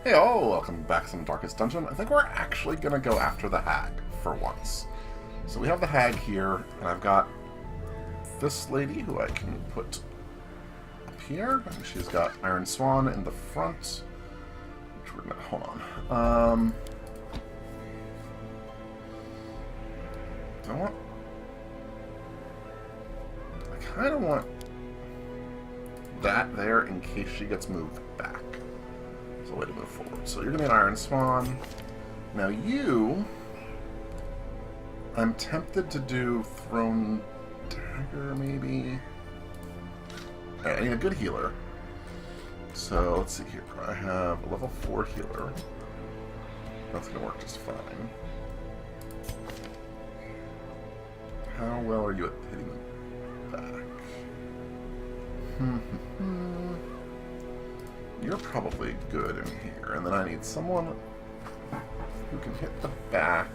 Hey all, welcome back to some Darkest Dungeon. I think we're actually going to go after the hag for once. So we have the hag here, and I've got this lady who I can put up here. And she's got Iron Swan in the front. Which we're gonna, hold on. I kind of want that there in case she gets moved back. It's a way to move forward. So you're going to be an Iron Swan. Now you... I'm tempted to do Thrown Dagger, maybe? I need a good healer. So, let's see here. I have a level 4 healer. That's going to work just fine. How well are you at hitting them back? You're probably good in here. And then I need someone who can hit the back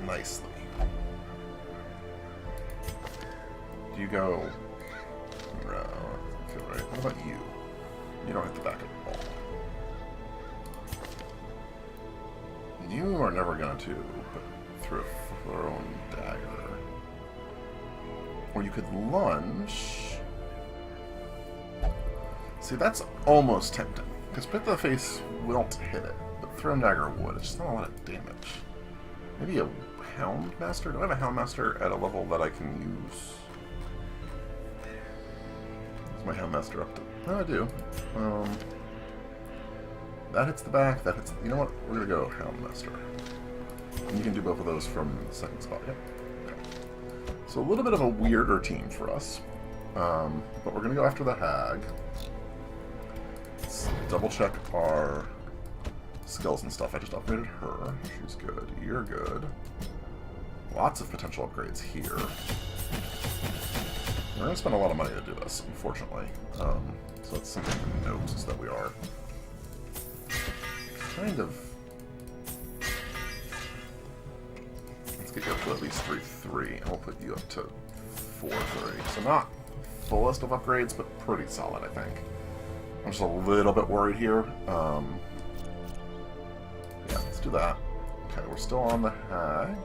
nicely. Do you go... No, okay, right. What about you? You don't hit the back at all. You are never going to put through a Thrown Dagger. Or you could lunge... See, that's almost tempting. Because Pit to the Face won't hit it, but Thrown Dagger would. It's just not a lot of damage. Maybe a Houndmaster? Do I have a Houndmaster at a level that I can use? Is my Houndmaster up to... No, I do. That hits the back, that hits... You know what? We're going to go Houndmaster. And you can do both of those from the second spot. Yep. Okay. So a little bit of a weirder team for us. But we're going to go after the hag. Let's double check our skills and stuff. I just upgraded her. She's good. You're good. Lots of potential upgrades here. We're going to spend a lot of money to do this, unfortunately. So that's something to note, is that we are kind of... Let's get you up to at least 3-3, and we'll put you up to 4-3. So not fullest of upgrades, but pretty solid, I think. I'm just a little bit worried here. Yeah, let's do that. Okay, we're still on the hag.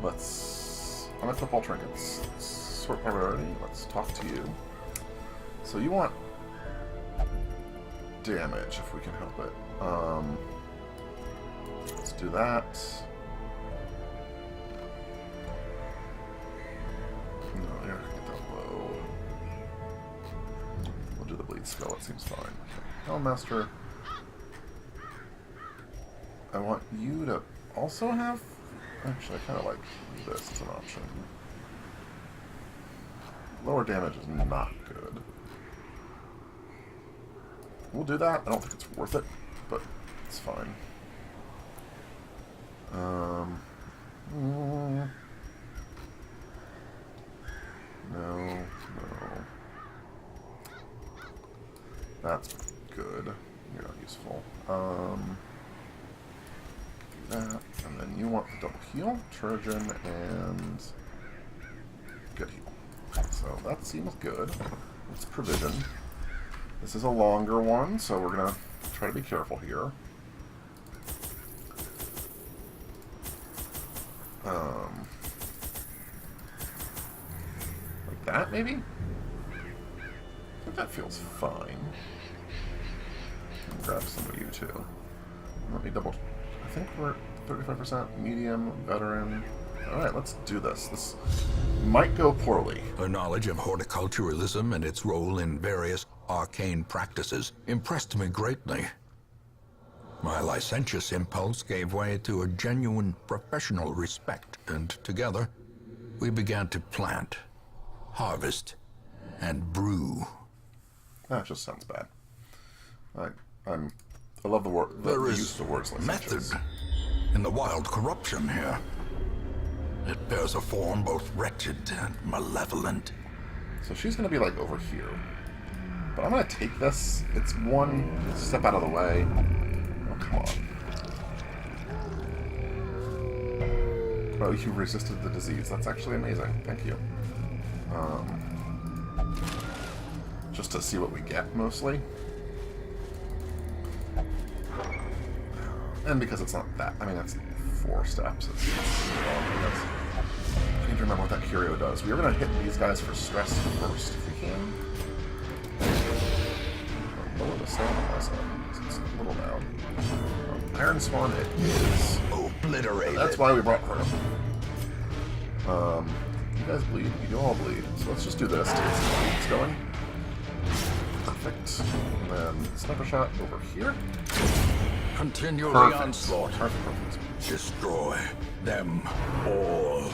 Let's unequip all trinkets. Let's sort priority. Let's talk to you. So you want damage, if we can help it. Let's do that. No, you're gonna get that low. We'll do the bleed spell, it seems fine. Okay. Houndmaster. I want you to also have... Actually, I kind of like this as an option. Lower damage is not good. We'll do that. I don't think it's worth it, but it's fine. No. That's good. You're not useful. Do that, and then you want the double heal, Trojan, and good heal. So that seems good. It's provision. This is a longer one, so we're gonna try to be careful here. Like that, maybe? I think that feels fine. I'll grab some of you too. Let me double... I think we're 35% medium, veteran. Alright, let's do this. This might go poorly. Her knowledge of horticulturalism and its role in various arcane practices impressed me greatly. My licentious impulse gave way to a genuine professional respect, and together we began to plant, harvest, and brew. That just sounds bad. I love the word. The use of words like method in the wild corruption here. It bears a form both wretched and malevolent. So she's going to be like over here. But I'm going to take this. It's one step out of the way. Oh, come on. Oh, you resisted the disease. That's actually amazing. Thank you. just to see what we get, mostly. And because it's not that, I mean, that's 4 steps. It's long, I guess. I need to remember what that curio does. We are going to hit these guys for stress first, if we can. Lower the sound on my side. It's a little down. Iron Swan, it is obliterated. That's why we brought her up. You guys bleed. You do all bleed. So let's just do this to get some bleeds going. Perfect. And then sniper shot over here. Continue Perfect. the onslaught. Perfect. Destroy them all.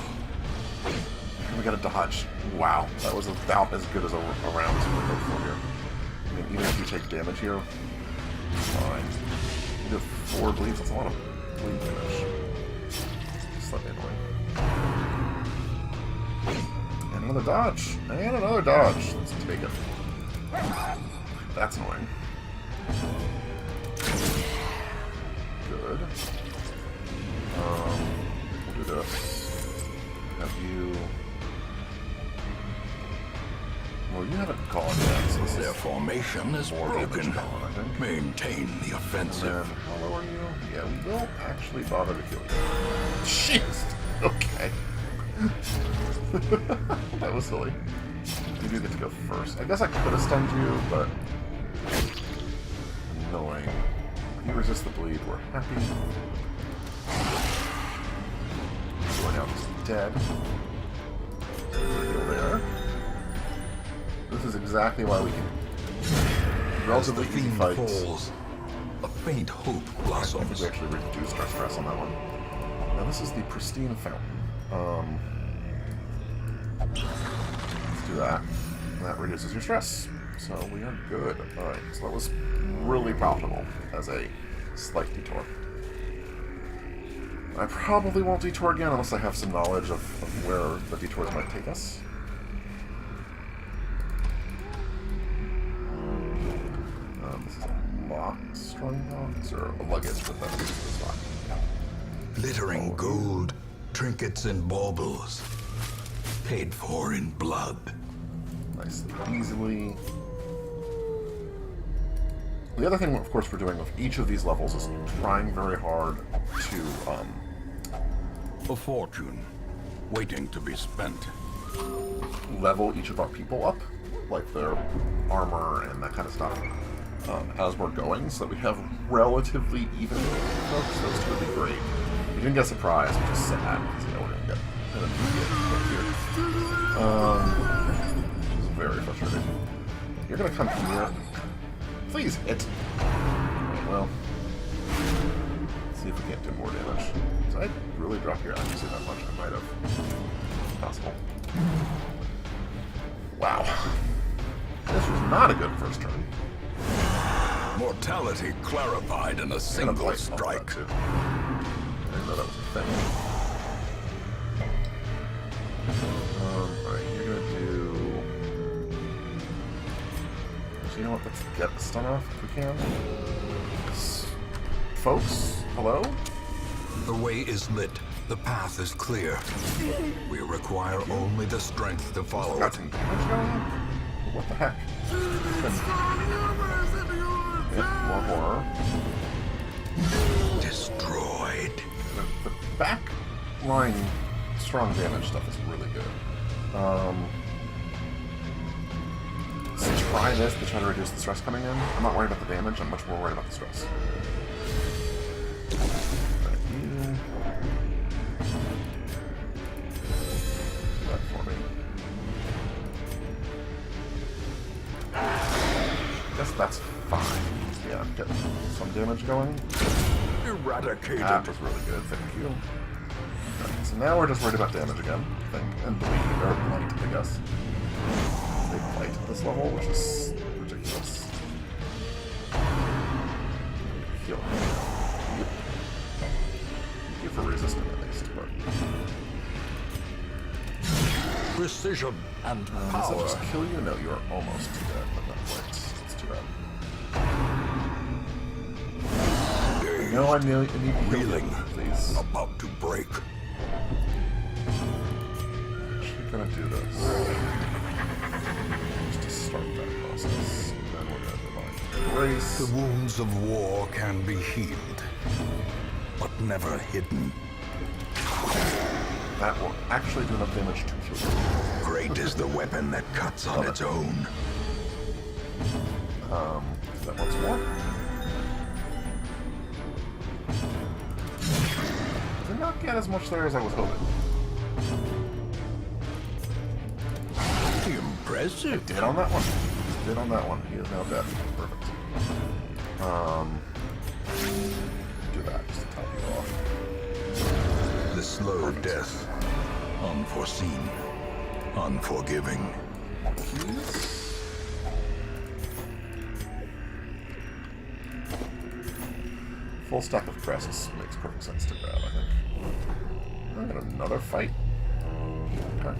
And we got a dodge. Wow. That was about as good as a round as we could go for here. I mean, even if you take damage here, fine. You do 4 bleeds. That's a lot of bleed damage. Slightly annoying. And another dodge. And another dodge. Let's take it. That's annoying. Good. We'll do this. Have you... Well, you haven't gone yet, so this Their is formation is more damage broken. gone, I think. Maintain the And offensive. then, how low are you? Yeah, we will actually bother to kill you. Jeez! Okay. That was silly. You do get to go first. I guess I could have stunned you, but... Annoying. You resist the bleed, we're happy. Going out is dead. Heal there. This is exactly why we can... Relatively As the easy fiend fights. falls, a faint hope I think blossoms. we actually reduced our stress on that one. Now this is the pristine fountain. Let's do that. And that reduces your stress. So we are good. Alright, so that was really profitable as a slight detour. I probably won't detour again unless I have some knowledge of where the detours might take us. This is a lock, strong box, or a luggage, but that's this lock. Glittering gold, trinkets and baubles. Paid for in blood. Nice and easily. The other thing, of course, we're doing with each of these levels is trying very hard to, A fortune, waiting to be spent. level each of our people up, like their armor and that kind of stuff, as we're going, so that we have relatively even folks. Those two would be great. You didn't get a surprise, which is sad, because you know we're going to get an immediate hit here. Which is very frustrating. You're going to come here. Please hit. Well, let's see if we can't do more damage. Did I really drop your accuracy that much? I might have. Possible. Wow. This was not a good first turn. Mortality clarified in a And a single blight off strike. that, too. I didn't know that was a thing. Alright, you're gonna do... Actually, you know what? Let's get the stun off if we can. Folks, hello? The way is lit. The path is clear. We require only the strength to follow Got it. some damage going on? What the heck? Yep, more horror. Destroyed. The back line strong damage stuff is really good. Let's try this to try to reduce the stress coming in. I'm not worried about the damage, I'm much more worried about the stress. Right, you. That for me. Guess that's fine. Yeah, get some damage going. Eradicated. That was really good, thank you. Okay, so now we're just worried about damage again, I think. And bleed, or blight, I guess. They blight at this level, which is ridiculous. Heal. Yep. Thank you for resisting at least, but... Precision and Does that power. just kill you? No, you're almost dead at that point. It's too bad. No, I need to kill you, Reeling. please. About to break. Actually gonna do this. Just to start that process. Brace. The wounds of war can be healed, but never hidden. That will actually do enough damage to kill you. Great is the weapon that cuts on its own. Is that once more? Did not get as much there as I was hoping. Impressive. Did on that one. Did on that one. He is now dead. Perfect. Do that just to top you off. The slow death. Unforeseen. Unforgiving. Keys. Full stack of crests makes perfect sense to grab, I think. I got another fight. Okay.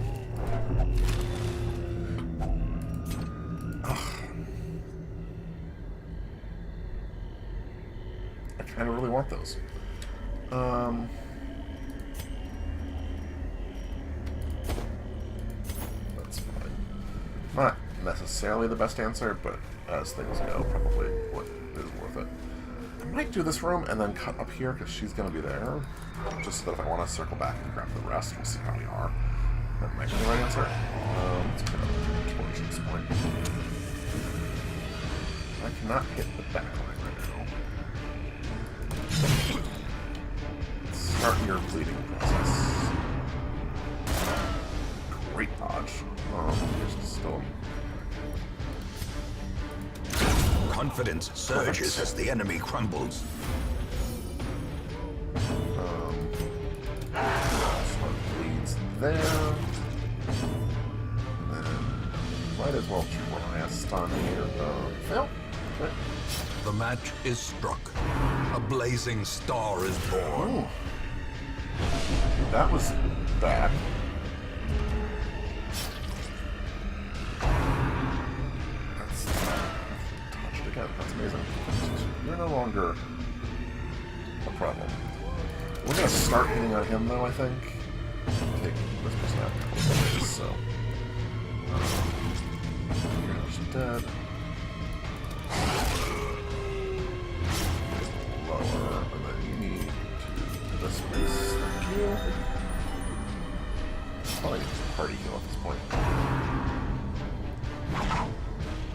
I kind of really want those. That's fine. Not necessarily the best answer, but as things go, probably what is worth it. I might do this room and then cut up here because she's going to be there. Just so that if I want to circle back and grab the rest, we'll see how we are. That might be the right answer. Let's put up towards this point. I cannot hit the back line right now. Start your bleeding process. Great dodge. Here's still. Confidence surges as the enemy crumbles. Slug bleeds there. And then might as well try a stun here. Fail. Okay. The match is struck. A blazing star is born. Ooh. That was bad. That's touched again. That's amazing. You're no longer a problem. We're gonna start hitting on him though, I think. Take this person out. So you're dead. Lower, and then you need to do this piece. Thank you. Probably just party heal at this point.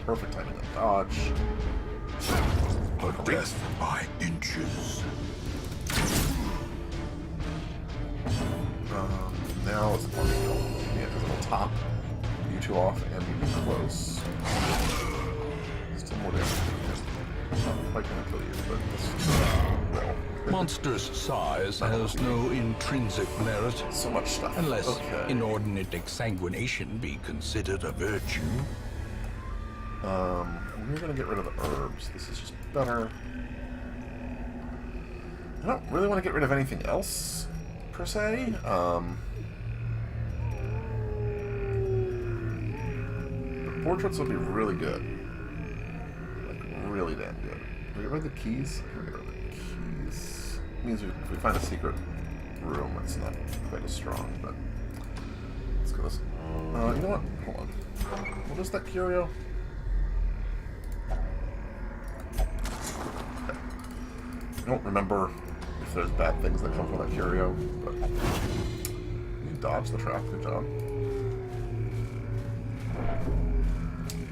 Perfect timing of dodge. A death by inches. Now it's party heal. Yeah, because it'll top you two off and you close. Still more damage. Not quite gonna kill you, but this will. Monster's size has no intrinsic merit, So much stuff. unless Okay. inordinate exsanguination be considered a virtue. We're gonna get rid of the herbs. This is just better. I don't really want to get rid of anything else, per se. The portraits would be really good. Like, really damn good. Can we get rid of the keys? Can we get rid of the keys? It means if we find a secret room, it's not quite as strong, but let's go this. You know what? Hold on. What is that curio? I don't remember if there's bad things that come from that curio, but you dodged the trap. Good job.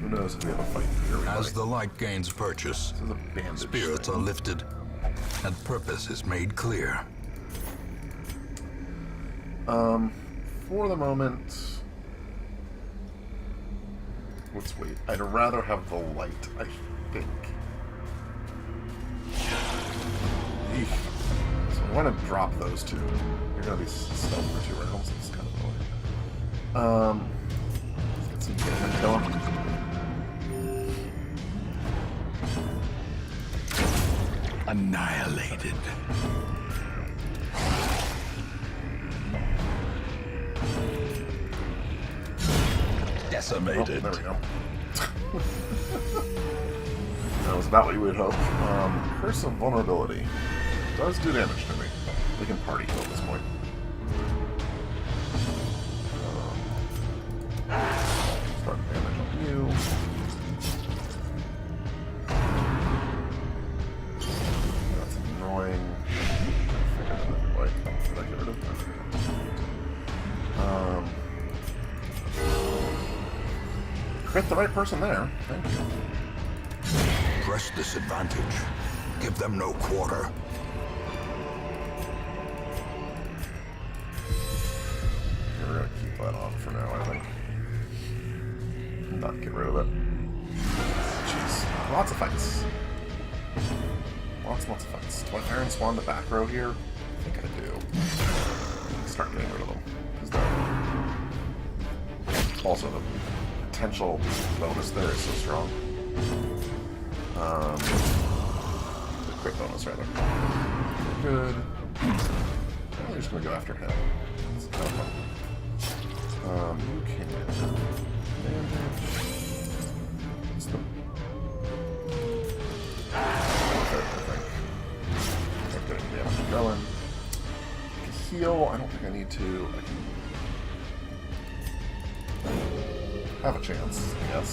Who knows if we have a fight here? As the light gains purchase, This is a bandage spirits thing. are lifted, and purpose is made clear. For the moment, let's wait. I'd rather have the light, I think. Eesh. So I want to drop those two. You're going to be stealth for 2 rounds. It's kind of annoying. Let's get some damage going. Annihilated. Oh, Decimated. there we go. That was about what you would hope. Curse of Vulnerability. Does do damage to me. We can party heal at this point. Start damage on you. crit the right person there. Thank you. Press this advantage. Give them no quarter. We're gonna keep that on for now, I think. Not get rid of it. Jeez. Lots of fights. Lots of fights. Do I Iron Swan the back row here? I think I do. Start getting rid of them. Who's that? Also, the potential bonus there is so strong. The crit bonus, rather. Good. I'm just gonna go after him. It's kind of fun. You can damage. What's the... Start getting damage going. Heal. I don't think I need to. I can have a chance, I guess.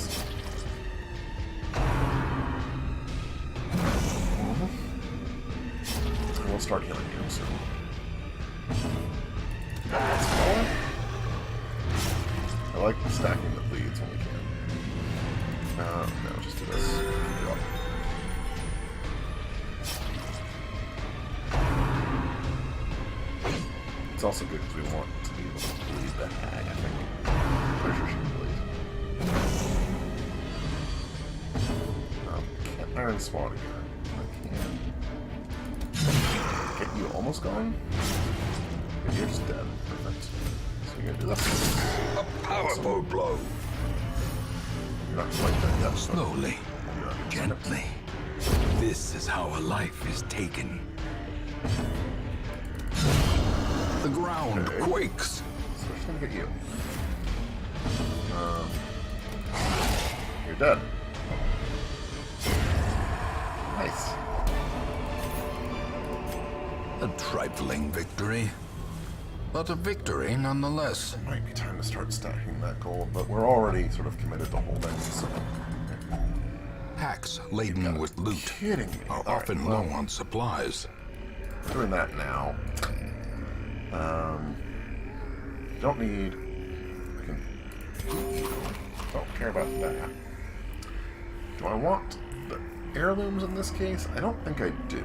We'll start healing you soon. That's more. I like stacking the bleeds when we can. No, just do this. Yep. It's also good because we want to be able to bleed the hag, I think. Pretty sure she can bleed. Can't Iron Swan here. I can get you almost going. But you're just dead. Perfect. So you're gonna do this. A powerful blow. You're not quite dead yet. Slowly, gently. This is how a life is taken. The ground quakes. So we're just gonna get you. You're dead. Nice. A trifling victory, but a victory nonetheless. It might be time to start stacking that gold, but we're already sort of committed to holding, so... Hacks laden with loot Kidding me. are often low on supplies. We're doing that now. Don't need... I can... Don't care about that. Do I want the heirlooms in this case? I don't think I do.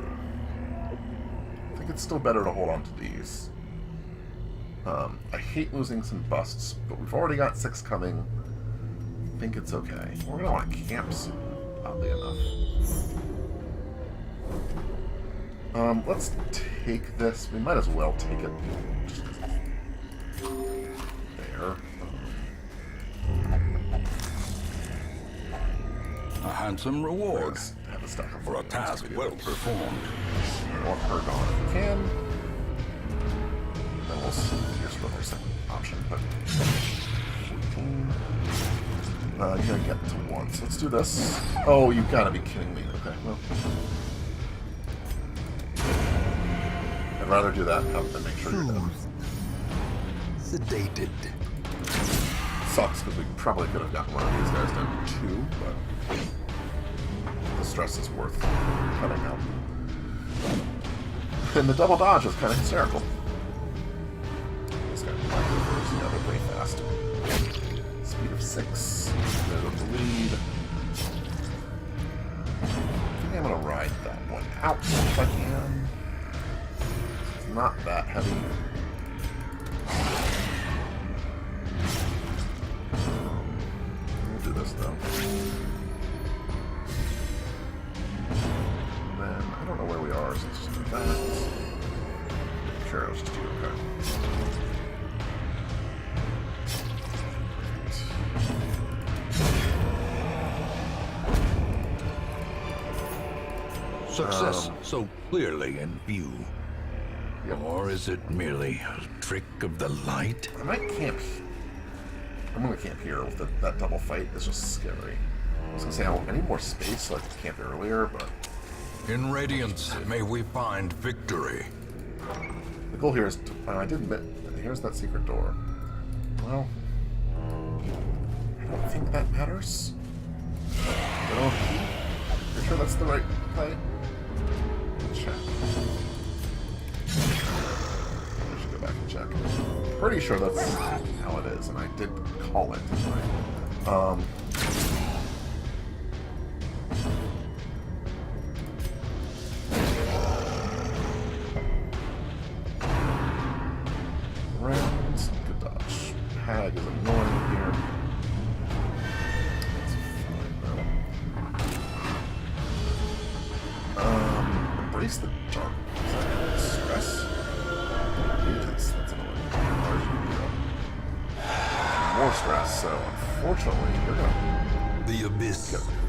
I think it's still better to hold on to these. I hate losing some busts, but we've already got 6 coming. I think it's okay. We're gonna want to camp soon, oddly enough. Let's take this. We might as well take it. There. A handsome reward Have a stack of for a task well performed. I want her gone if we can. Then we'll see. Here's another second option, but... you're gonna get to 1, so let's do this. Oh, you've gotta be kidding me. Okay, well... I'd rather do that than make sure you're dead. Sedated. Sucks, because we probably could have gotten one of these guys down to 2, but... The stress is worth cutting out. And the double dodge is kind of hysterical. This guy might go first, yeah, they're way fast. Speed of 6. Bit of the lead. I think I'm gonna ride that one out if I can. It's not that heavy. We'll do this though. And then I don't know where we are, so let's just do that. Sure, let's just do okay. Success so clearly in view. Yep. Or is it merely a trick of the light? I might camp. I'm gonna camp here with that double fight. It's just scary. I was gonna say I need more space so I could camp earlier, but In Radiance, may we find victory. the goal here is to, I did admit, here's that secret door. Well, I don't think that matters. You're sure that's the right play? Check. I should go back and check. Pretty sure that's how it is, and I did call it. least the dark. Is that stress? Yes, that's annoying. More stress, so unfortunately, you're gonna... The abyss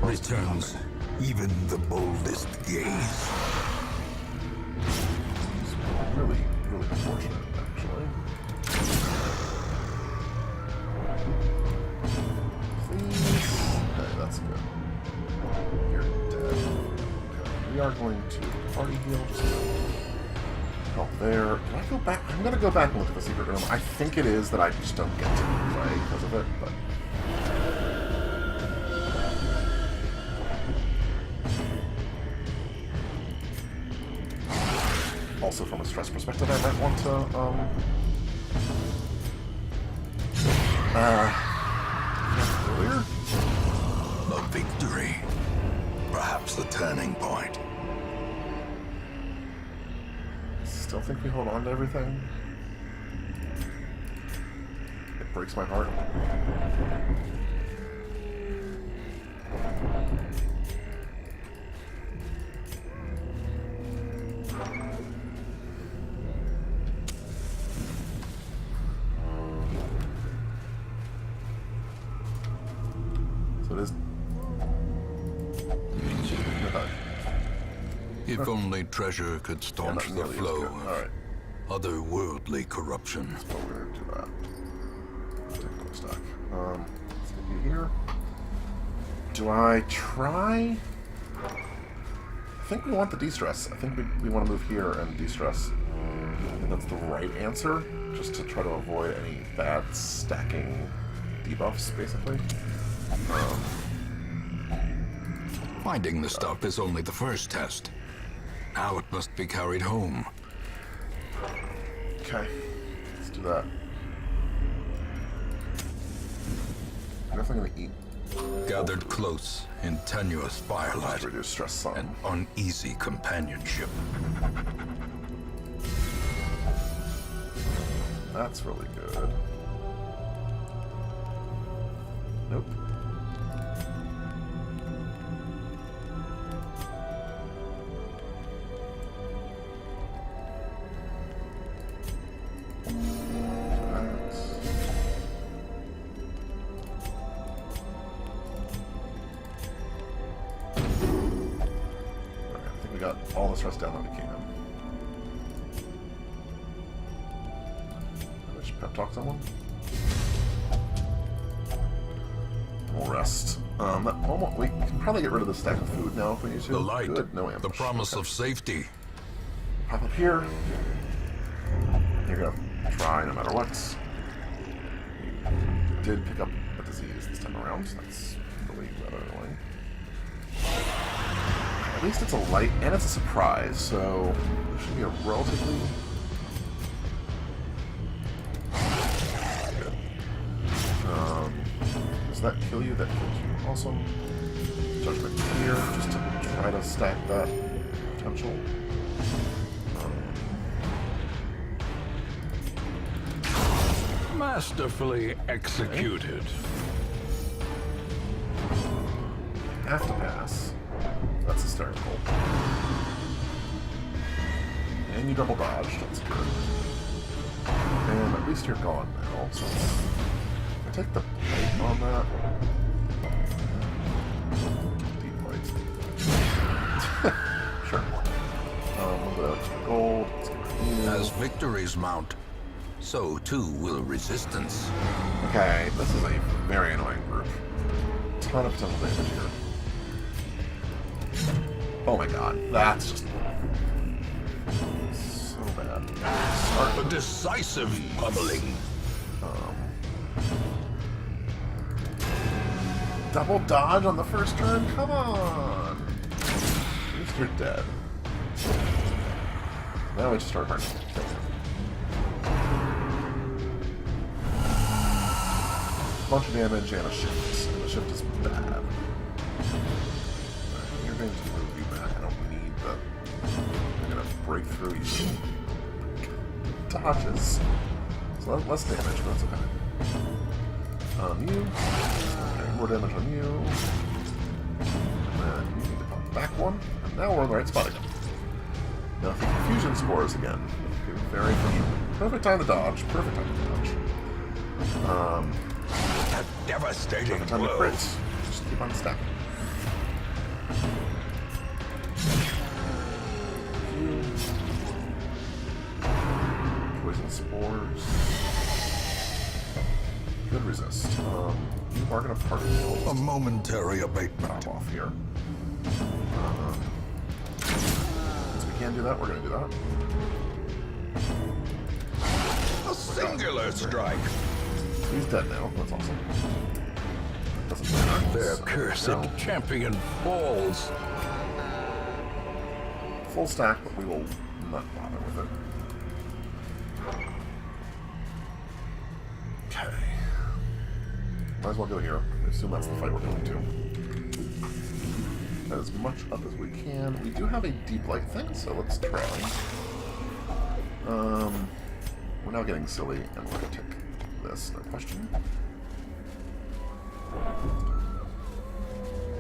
returns even the boldest gaze. It's really, really unfortunate, actually. Please. Okay, that's good. You're dead. Okay. We are going to party heal. Just help there. Can I go back? I'm going to go back and look at the secret room. I think it is that I just don't get to play because of it, but... Also, from a stress perspective, I might want to, earlier? A victory. Perhaps the turning point. Still think we hold on to everything? It breaks my heart. So it is... If only treasure could staunch the flow of otherworldly corruption. That's what we're gonna do that. Let's take a quick stack. Let's get you here. Do I try? I think we want the de-stress. I think we want to move here and de-stress. I think that's the right answer, just to try to avoid any bad stacking debuffs, basically. Finding the stuff is only the first test. Now it must be carried home. Okay, let's do that. I'm definitely gonna eat. Gathered close in tenuous firelight Reduce stress some. and uneasy companionship. That's really good. Nope. All the stress down that we can. I should pep talk someone. We'll rest. We can probably get rid of the stack of food now if we need to. The light, good, no ambush. the promise of safety. Pop up here. You're gonna try no matter what. You did pick up a disease this time around, so that's really rather annoying. At least it's a light, and it's a surprise, so it should be a relatively... good. Does that kill you? That kills you. Awesome. Judgment here, just to try to stack that potential. Masterfully executed. Have to pass. That's hysterical. And you double dodged, that's good. And at least you're gone now, so I take the plate on that. Deep light. Sure. A little bit of extra gold. Let's get rid of you. As victories mount, so too will resistance. Okay, this is a very annoying group. Ton of potential damage here. Oh my god, that's just so bad. A decisive pummeling. Double dodge on the first turn? Come on! At least you're dead. Now we just start hard. Bunch of damage and a shift. And the shift is bad. Right, you're going to move you back. I don't need the... I'm going to break through you. Dodges. So less damage, but that's okay. You. Okay, more damage on you. And then you need to pop back one. And now we're in the right spot again. Now, if he confusion spores again, okay, very frustrating. Perfect time to dodge. Perfect time to dodge. A devastating Perfect time to blow. crit. Just keep on stacking. Poison spores. Good resist. You are going to party A momentary abatement. top off here. Since we can do that, we're going to do that. A singular strike. He's dead now. That's awesome. Doesn't matter. Their So, cursed no. champion falls. Full stack, but we will not bother with it. Okay. Might as well go here. I assume that's the fight we're going to. As much up as we can. We do have a deep light thing, so let's try. We're now getting silly, and we're going to take this, no question.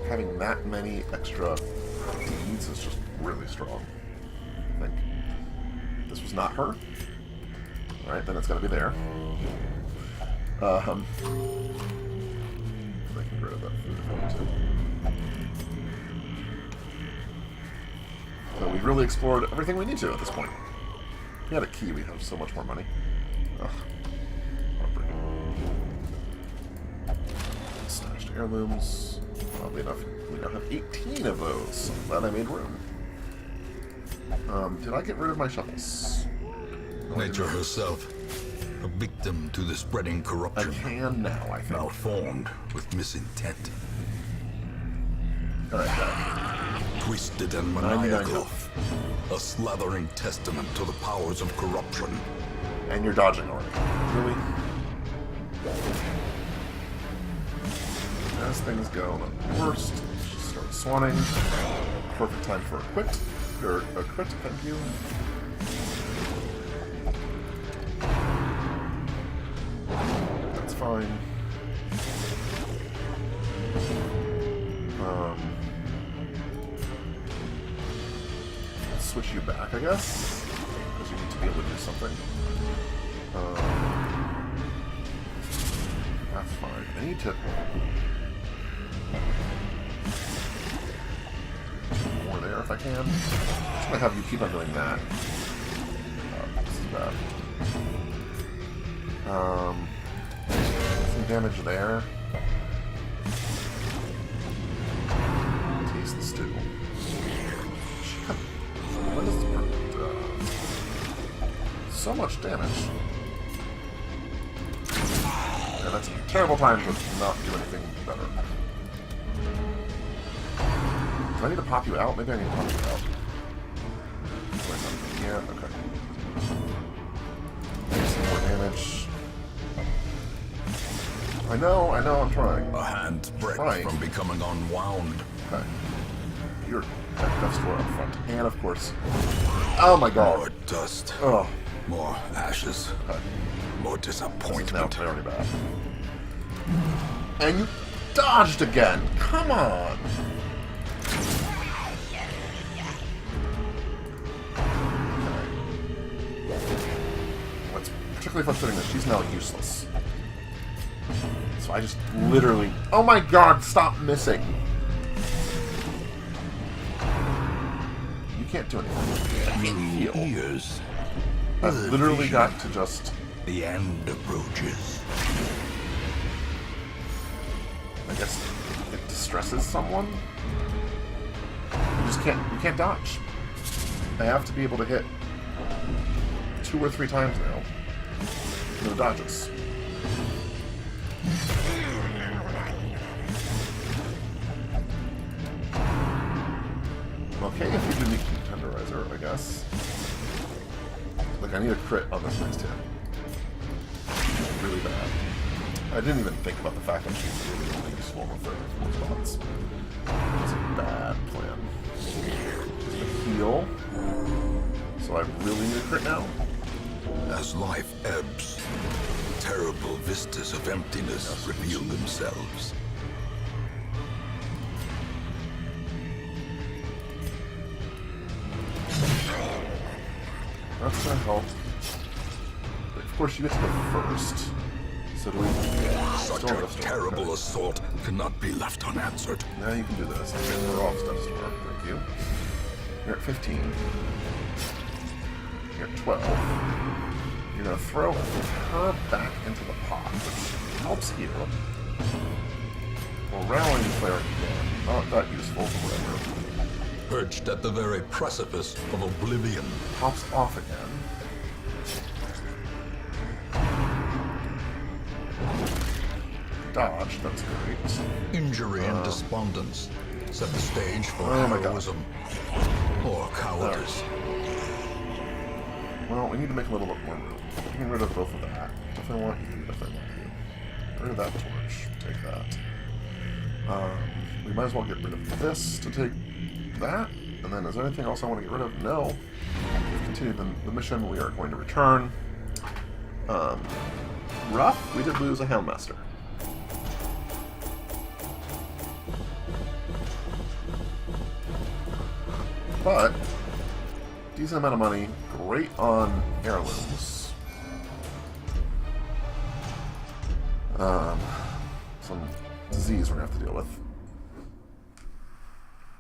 Having that many extra deeds is just really strong, I think. This was not her. Alright, then it's got to be there. I can get rid of that food if I want to. So we've really explored everything we need to at this point. If we had a key, we'd have so much more money. Ugh. Heartbreaking. Stashed heirlooms. Oddly enough, we now have 18 of those. I'm glad I made room. Did I get rid of my shovels? No, I did Nature not. herself, a victim to the spreading I corruption, can now, I think. malformed with misintent, Alright, got it. twisted and 99 maniacal, health. a slathering testament to the powers of corruption. And you're dodging already. Really? As things go, the worst. Just start swanning. Perfect time for a crit. Or a crit, thank you. That's fine. Switch you back, I guess. Because you need to be able to do something. That's fine. I need to... more there if I can. I'm just gonna have you keep on doing that. This is bad. Some damage there. Taste the stew. What is so much damage? Yeah, that's a terrible time to not do anything better. Do I need to pop you out? Maybe I need to pop you out. Yeah, okay. Some more damage. I know, I'm trying. A hand's breadth Right. from becoming unwound. Okay. You're that store up front. And of course. Oh my god. More dust, Oh. more ashes, Okay. more This is now disappointment. very bad. And you dodged again! Come on! What's particularly frustrating is she's now useless. So I just literally... Oh my god, stop missing! You can't do anything. I can't heal. Ears. I've literally got to just... The end approaches. I guess it distresses someone. You can't dodge. I have to be able to hit 2 or 3 times now. No dodges. Okay, if you do need Tenderizer, I guess. Like, I need a crit on this next hit. Really bad. I didn't even think about the fact that she's really only useful in the third and fourth spots. That's a bad plan. She's gonna heal. So I really need a crit now? As life ebbs, terrible vistas of emptiness reveal themselves. That's gonna help. But of course, you get to go first. So do we... Such Still a enough to terrible work. assault cannot be left unanswered. Now you can do this. Okay, we're off stuff to work. Thank you. You're at 15. You're at 12. You're going to throw her back into the pot, which helps you. Well, rallying cleric again. Not that useful, but whatever. Perched at the very precipice of oblivion. Pops off again. Dodge, that's great. Injury and despondence set the stage for Oh my God. heroism or cowardice. Well, we need to make a little bit more room. Getting rid of both of that. Definitely want you, definitely want you. Get rid of that torch. Take that. We might as well get rid of this to take that. And then is there anything else I want to get rid of? No. We've continued the mission. We are going to return. Rough. We did lose a Houndmaster. But decent amount of money. Great on heirlooms. Some disease we're gonna have to deal with.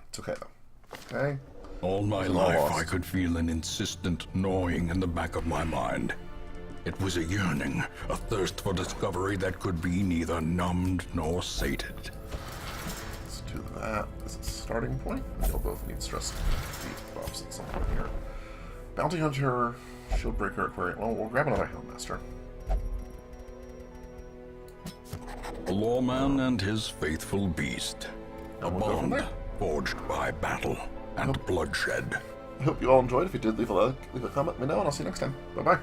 It's okay though. Okay. All my It's not life, lost. I could feel an insistent gnawing in the back of my mind. It was a yearning, a thirst for discovery that could be neither numbed nor sated. Let's do that as a starting point. You'll both need stress buffs at some point here. Bounty Hunter, Shieldbreaker, Aquarium. Well, we'll grab another Houndmaster. A lawman and his faithful beast. A And we'll go from bond there. forged by battle and bloodshed. I hope you all enjoyed. If you did, leave a like, leave a comment, let me know, and I'll see you next time. Bye-bye.